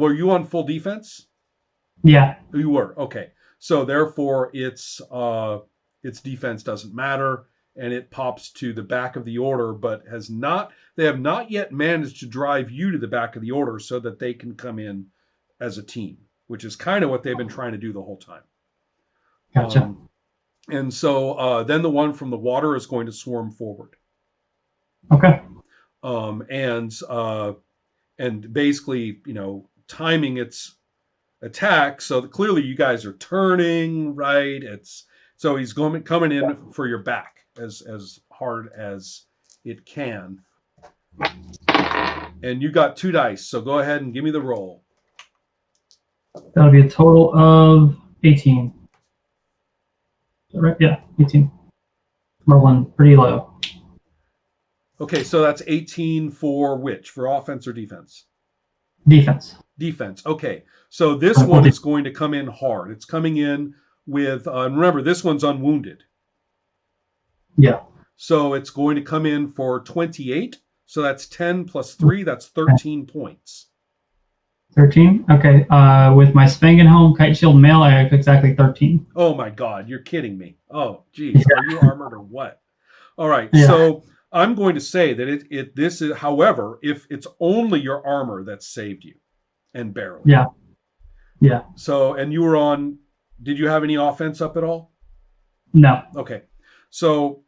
were you on full defense? Yeah. You were. Okay. So therefore its defense doesn't matter and it pops to the back of the order, but they have not yet managed to drive you to the back of the order so that they can come in as a team, which is kind of what they've been trying to do the whole time. Gotcha. And so then the one from the water is going to swarm forward. Okay. Um, and and basically, timing its attack so that clearly you guys are turning, right? It's so he's coming in for your back as hard as it can. And you got 2 dice, so go ahead and give me the roll. That'll be a total of 18. Is that right? Yeah, 18. Rolling pretty low. Okay, so that's 18 for which? For offense or defense? Defense. Defense. Okay, so this one is going to come in hard. It's coming in with, remember, this one's unwounded. Yeah. So it's going to come in for 28. So that's 10 plus 3. That's 13 points. 13? Okay. With my Spangenhelm Kite Shield mail, I have exactly 13. Oh my God, you're kidding me. Oh, geez. Are you armored or what? All right. Yeah. So I'm going to say that this is, however, if it's only your armor that saved you and barely. Yeah. Yeah. So, and you were on, did you have any offense up at all? No. Okay. So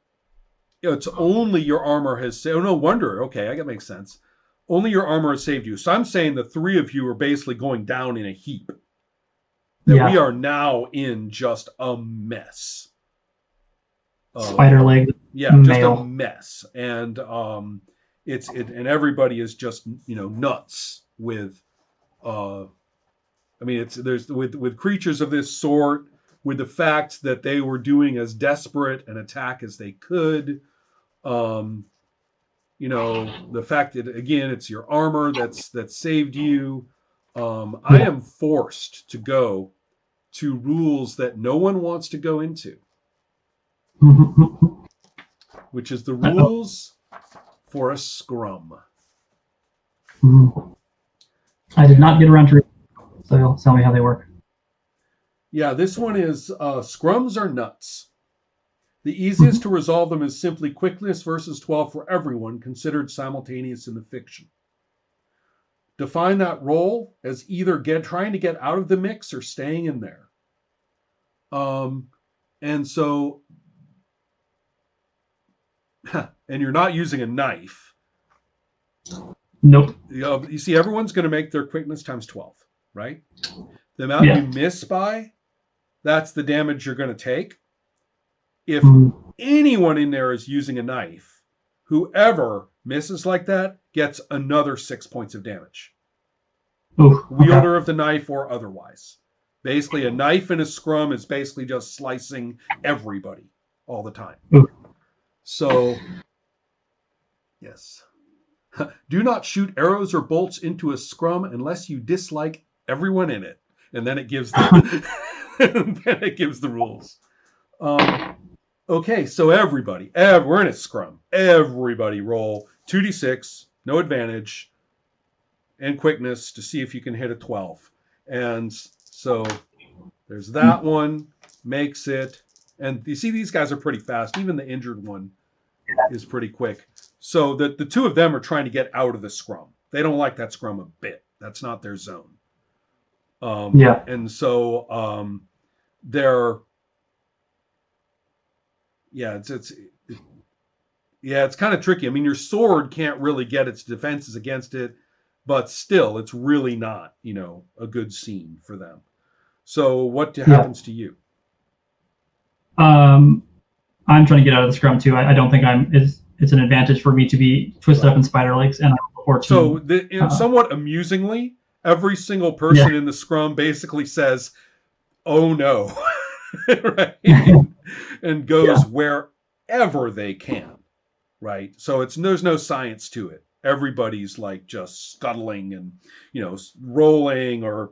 it's only your armor has saved. Oh, no wonder. Okay, that makes sense. Only your armor has saved you. So I'm saying the 3 of you are basically going down in a heap. That we are now in just a mess. Spider leg. Yeah, just a mess. And and everybody is just nuts with there's with creatures of this sort, with the fact that they were doing as desperate an attack as they could. The fact that again it's your armor that saved you. I am forced to go to rules that no one wants to go into, which is the rules for a scrum. I did not get around to it, so you'll tell me how they work. Yeah, this one is scrums are nuts. The easiest to resolve them is simply quickness versus 12 for everyone, considered simultaneous in the fiction. Define that role as either trying to get out of the mix or staying in there. And so, and you're not using a knife. Nope. You see, everyone's going to make their quickness times 12, right? The amount you miss by, that's the damage you're going to take. If anyone in there is using a knife, whoever misses like that gets another 6 points of damage. Wielder of the knife or otherwise. Basically, a knife in a scrum is basically just slicing everybody all the time. So, yes. Do not shoot arrows or bolts into a scrum unless you dislike everyone in it. And then it gives the rules. Okay, so everybody, we're in a scrum. Everybody roll 2d6, no advantage, and quickness to see if you can hit a 12. And so there's that one, makes it. And you see these guys are pretty fast. Even the injured one is pretty quick. So the 2 of them are trying to get out of the scrum. They don't like that scrum a bit. That's not their zone. And so they're... Yeah, it's kind of tricky. I mean, your sword can't really get its defenses against it, but still, it's really not, a good scene for them. So, what happens to you? I'm trying to get out of the scrum too. I don't think it's an advantage for me to be twisted up in spider legs and I'm 14. So, somewhat amusingly, every single person in the scrum basically says, "Oh no." Right? And goes wherever they can, right? So there's no science to it. Everybody's like just scuttling and rolling or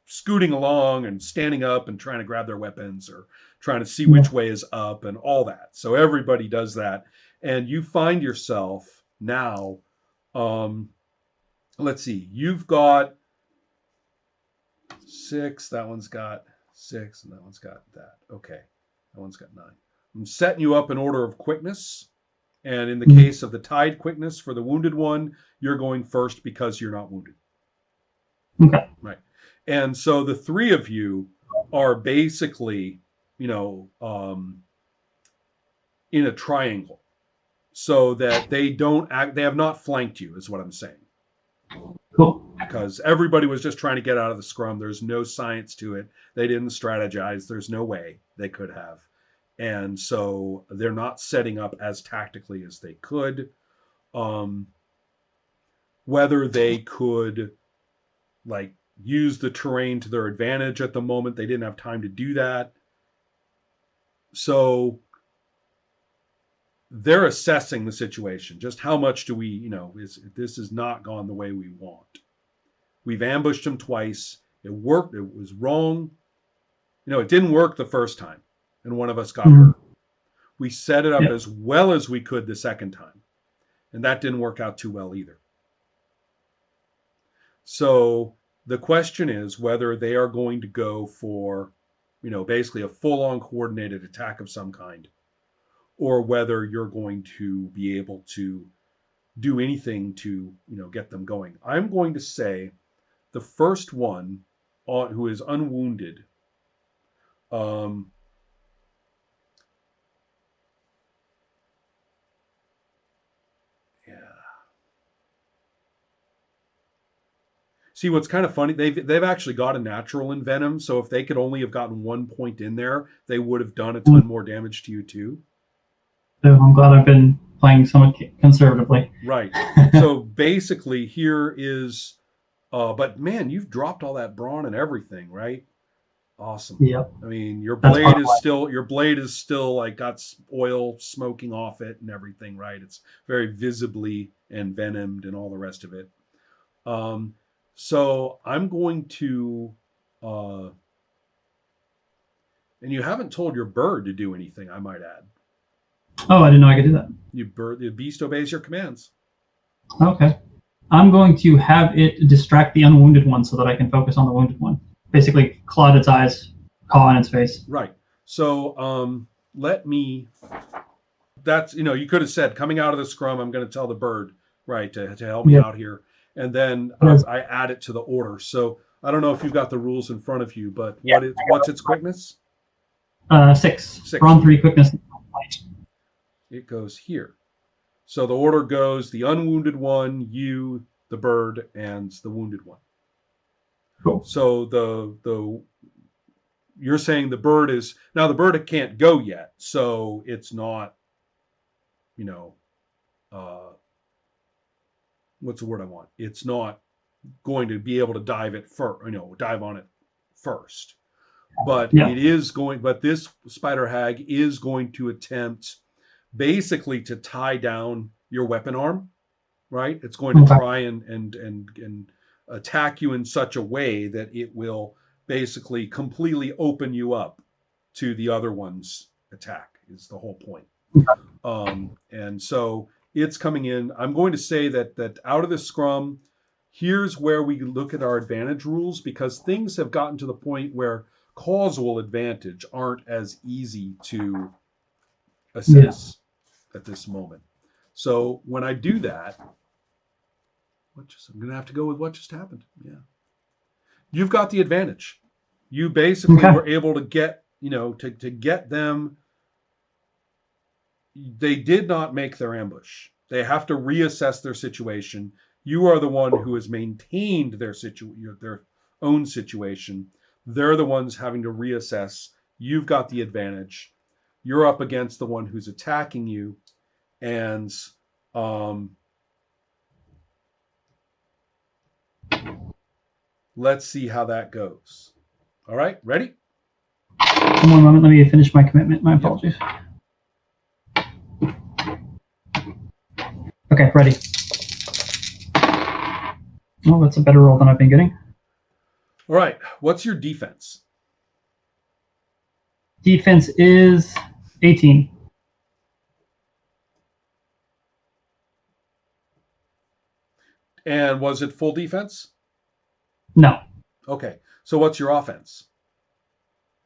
scooting along and standing up and trying to grab their weapons or trying to see which way is up and all that. So everybody does that, and you find yourself now. Let's see. You've got 6. That one's got 6, and that one's got that. Okay. That one's got 9. I'm setting you up in order of quickness. And in the case of the tied quickness for the wounded one, you're going first because you're not wounded. Okay. Right. And so the three of you are basically, in a triangle so that they have not flanked you, is what I'm saying. Cool. Because everybody was just trying to get out of the scrum. There's no science to it. They didn't strategize. There's no way they could have. And so they're not setting up as tactically as they could. Whether they could use the terrain to their advantage at the moment, they didn't have time to do that. So they're assessing the situation. Just how much do we, this has not gone the way we want. We've ambushed them twice. It worked. It was wrong. It didn't work the first time, and one of us got hurt. We set it up as well as we could the second time, and that didn't work out too well either. So the question is whether they are going to go for, basically a full-on coordinated attack of some kind, or whether you're going to be able to do anything to, get them going. I'm going to say the first one who is unwounded, See, what's kind of funny, they've actually got a natural in venom, so if they could only have gotten 1 point in there, they would have done a ton more damage to you too. So I'm glad I've been playing somewhat conservatively. Right. So basically, here is, but man, you've dropped all that brawn and everything, right? Awesome. Yep. I mean, your blade is still like got oil smoking off it and everything, right? It's very visibly envenomed and all the rest of it. So I'm going to, and you haven't told your bird to do anything, I might add. Oh, I didn't know I could do that. The beast obeys your commands. Okay. I'm going to have it distract the unwounded one so that I can focus on the wounded one. Basically, claw its eyes, paw in its face. Right. So let me, that's, you could have said, coming out of the scrum, I'm going to tell the bird, right, to help me out here. And then I add it to the order. So I don't know if you've got the rules in front of you, but what's its quickness? 6. Brawn 3, quickness. It goes here. So the order goes the unwounded one, you, the bird, and the wounded one. Cool. So the you're saying the bird can't go yet, so it's not, what's the word I want? It's not going to be able to dive on it first. But it is going, but this spider hag is going to attempt basically to tie down your weapon arm, right? It's going to try and attack you in such a way that it will basically completely open you up to the other one's attack is the whole point. And so it's coming in. I'm going to say that out of the scrum, here's where we look at our advantage rules, because things have gotten to the point where causal advantage aren't as easy to assess at this moment. So when I do that, I'm going to have to go with what just happened. Yeah. You've got the advantage. You basically were able to get, to get them. They did not make their ambush. They have to reassess their situation. You are the one who has maintained their own situation. They're the ones having to reassess. You've got the advantage. You're up against the one who's attacking you, and let's see how that goes. All right, ready? One more moment. Let me finish my commitment. My apologies. Yep. Okay, ready. Oh, that's a better roll than I've been getting. All right, what's your defense? Defense is 18. And was it full defense? No. Okay, So what's your offense?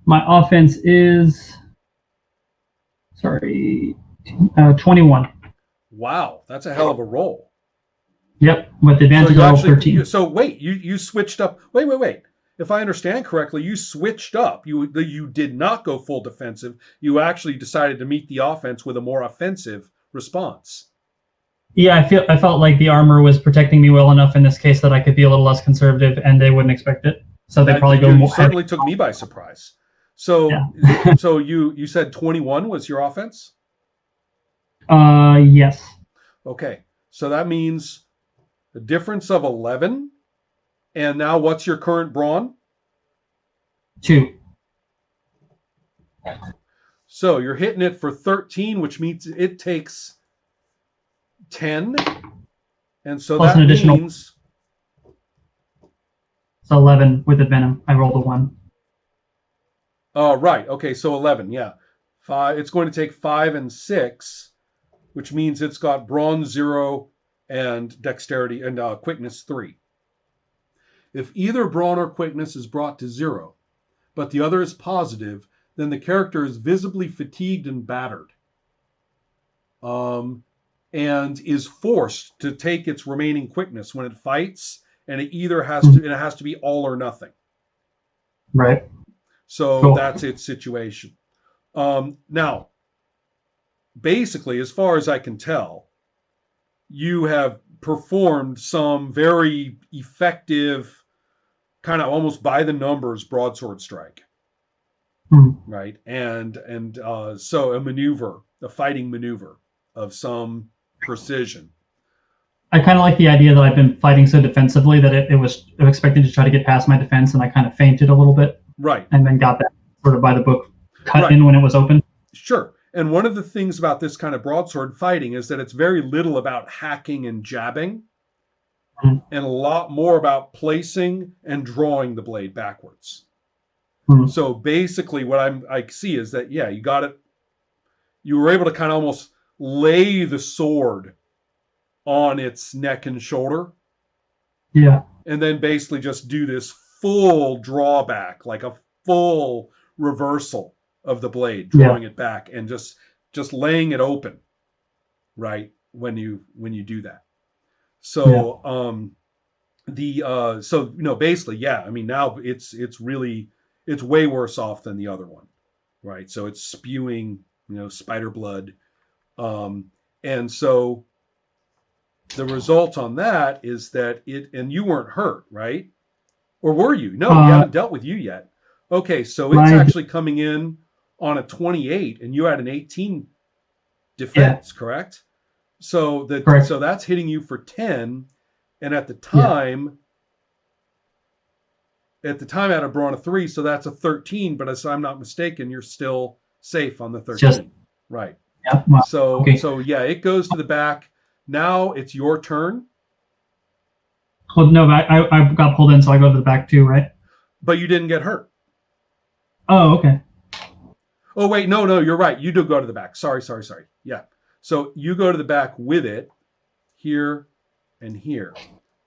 My offense is 21. Wow, that's a hell of a roll. Yep, with So advantage you I roll actually 13. so wait, you switched up. Wait. If I understand correctly, you switched up. You did not go full defensive. You actually decided to meet the offense with a more offensive response. Yeah, I felt like the armor was protecting me well enough in this case that I could be a little less conservative, and they wouldn't expect it. So they probably go You more heavy. certainly took me by surprise. Yeah. So you said 21 was your offense? Yes. Okay. So that means a difference of 11. And now what's your current brawn? 2. So you're hitting it for 13, which means it takes 10. And so Plus an that additional. means, So 11 with the venom. I rolled a 1. oh, right. Okay. So 11. Yeah. Five. It's going to take 5 and 6, which means it's got brawn 0 and dexterity and quickness 3. If either brawn or quickness is brought to 0, but the other is positive, then the character is visibly fatigued and battered, and is forced to take its remaining quickness when it fights, and it has to be all or nothing. Right. So Cool. that's its situation. Now, basically, as far as I can tell, you have performed some very effective, kind of almost by the numbers broadsword strike. Right, and so a fighting maneuver of some precision. I kind of like the idea that I've been fighting so defensively that it was expected to try to get past my defense, and I kind of fainted a little bit, Right, and then got that sort of by the book cut right, in when it was open. sure. And one of the things about this kind of broadsword fighting is that it's very little about hacking and jabbing, Mm-hmm. and a lot more about placing and drawing the blade backwards. Mm-hmm. So basically, what I see is that yeah, you got it. You were able to kind of almost lay the sword on its neck and shoulder, Yeah. and then basically just do this full drawback, like a full reversal of the blade, Yeah. drawing it back and just laying it open, right, when you do that. Yeah. So so basically, yeah, I mean, now it's really, it's way worse off than the other one, right? So it's spewing spider blood, um and so the result on that is that and you weren't hurt, right? Or were you? No, we Uh, haven't dealt with you yet. Okay, so it's my actually coming in on a 28 and you had an 18 Yeah. defense, correct? So Correct. so that's hitting you for 10, and Yeah. at the time I had a brawn of 3, so that's a 13, but as I'm not mistaken, you're still safe on the It's just 13. Right. yeah. Well, okay. So yeah, it goes to the back. Now it's your turn, Well, no, I got pulled in, so I go to the back too, right? but you didn't get hurt. Oh, okay. Oh wait, no, you're right. You do go to the back. Sorry. Yeah. So you go to the back with it here and here,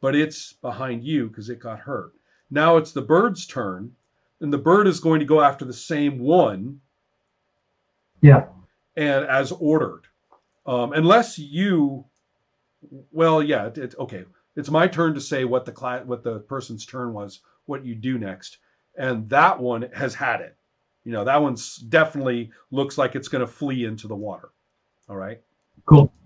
but it's behind you because it got hurt. Now it's the bird's turn, and the bird is going to go after the same one, Yeah. and as ordered, unless you. Well, yeah. Okay. It's my turn to say what the person's turn was, what you do next, and that one has had it. That one's definitely looks like it's going to flee into the water. All right. Cool.